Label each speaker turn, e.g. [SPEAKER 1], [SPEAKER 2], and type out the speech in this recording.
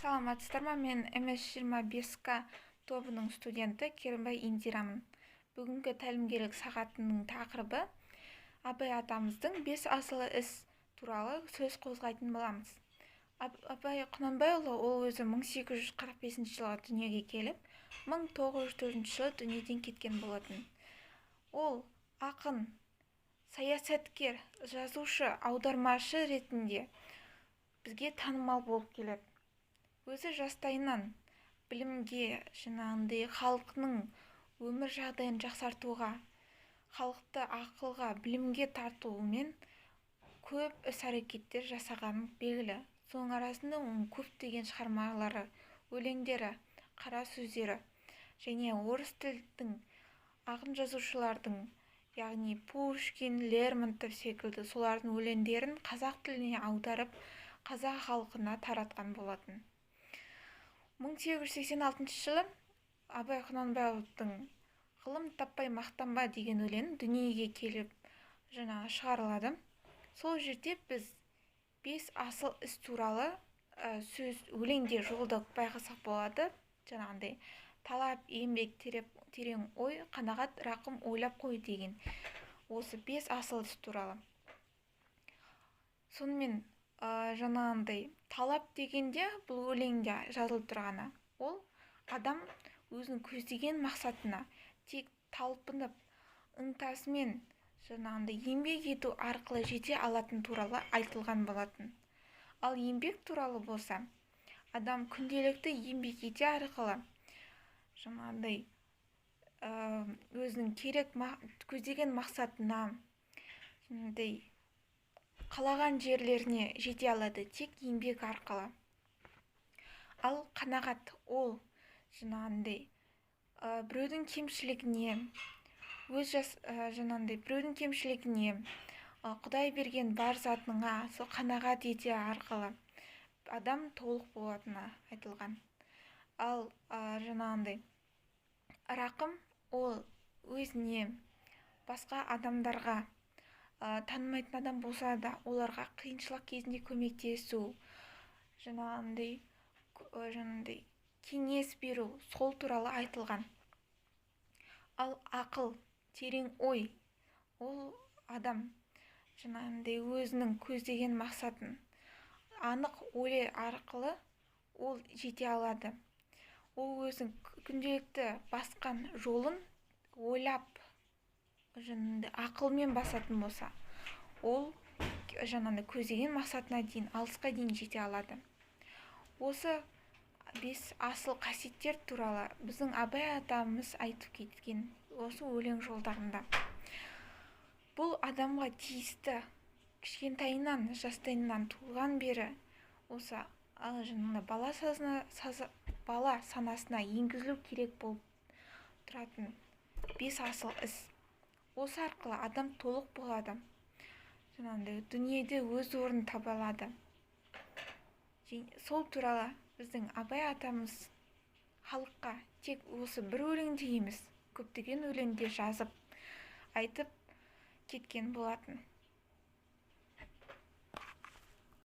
[SPEAKER 1] Саламатсыздар ма? Мен МС-25К тобының студенті Керімбай Индирамын. Бүгінгі тәлімгерлік сағатының тақырыбы Абай атамыздың 5 асыл іс туралы сөз қозғайтын боламыз. Абай Құнанбайұлы ол өзі 1845 жылы дүниеге келіп, 1904 жылы дүниеден кеткен болатын. Ол ақын, саясаткер, жазушы, аудармашы ретінде бізге танымал болып келеді. Өзі жастайынан білімге, халқының өмір жағдайын жақсартуға, халықты ақылға, білімге тартуымен көп іс-әрекеттер жасағаны белгілі. Соның арасында оның көптеген шығармалары, өлеңдері, қара сөздері және орыс тілдің ақын жазушылардың, яғни Пушкин, Лермонтов секілді солардың өлеңдерін қазақ тіліне аударып, қазақ халқына таратқан болатын. 1886 жылы Абай Құнанбайұлының «Ғылым таппай мақтанба» деген өлең дүниеге келіп шығарылады. Сол жерде біз 5 асыл іс туралы сөз өлеңде жолдық байқасақ болады. Талап, еңбек, терең ой, қанағат, рақым, ойлап қой деген осы 5 асыл іс туралы. Сонымен талап дегенде бұл өлеңде жазылып тұрғаны. Ол адам өзінің көздеген мақсатына тек талпынып, ынтасымен еңбек ету арқылы жете алатын туралы айтылған болатын. Ал еңбек туралы болса, адам күнделікті еңбек ете арқылы өзінің көздеген мақсатына, қалаған жерлеріне жете алады тек еңбек арқылы. Ал қанағат ол біреудің кемшілігіне, Құдай берген бар затыңа сол қанағат ете арқылы адам толық болатыны айтылған. Ал рақым ол өзіне, басқа адамдарға, танымайтын адам болса да оларға қиыншылық кезінде көмектесу, кеңес беру, сол туралы айтылған. Ал ақыл, терең ой, ол адам өзінің көздеген мақсатын анық ойлай арқылы ол жете алады. Ол өзінің күнделікті басқан жолын ойлап, ақылмен басатын болса, ол көздеген мақсатына дейін, алысқа дейін жете алады. Осы 5 асыл қасиеттер туралы біздің Абай атамыз айтып кеткен осы өлең жолдарында. Бұл адамға тиісті, кішкентайынан, жастайынан туылған бері осы бала санасына енгізілу керек болып тұратын 5 асыл іс. Осы арқылы адам толық болады. Дүниеде өз орнын таба алады. Сол туралы біздің Абай атамыз халыққа тек осы бір өлеңде емес, көптеген өлеңде жазып, айтып кеткен болатын.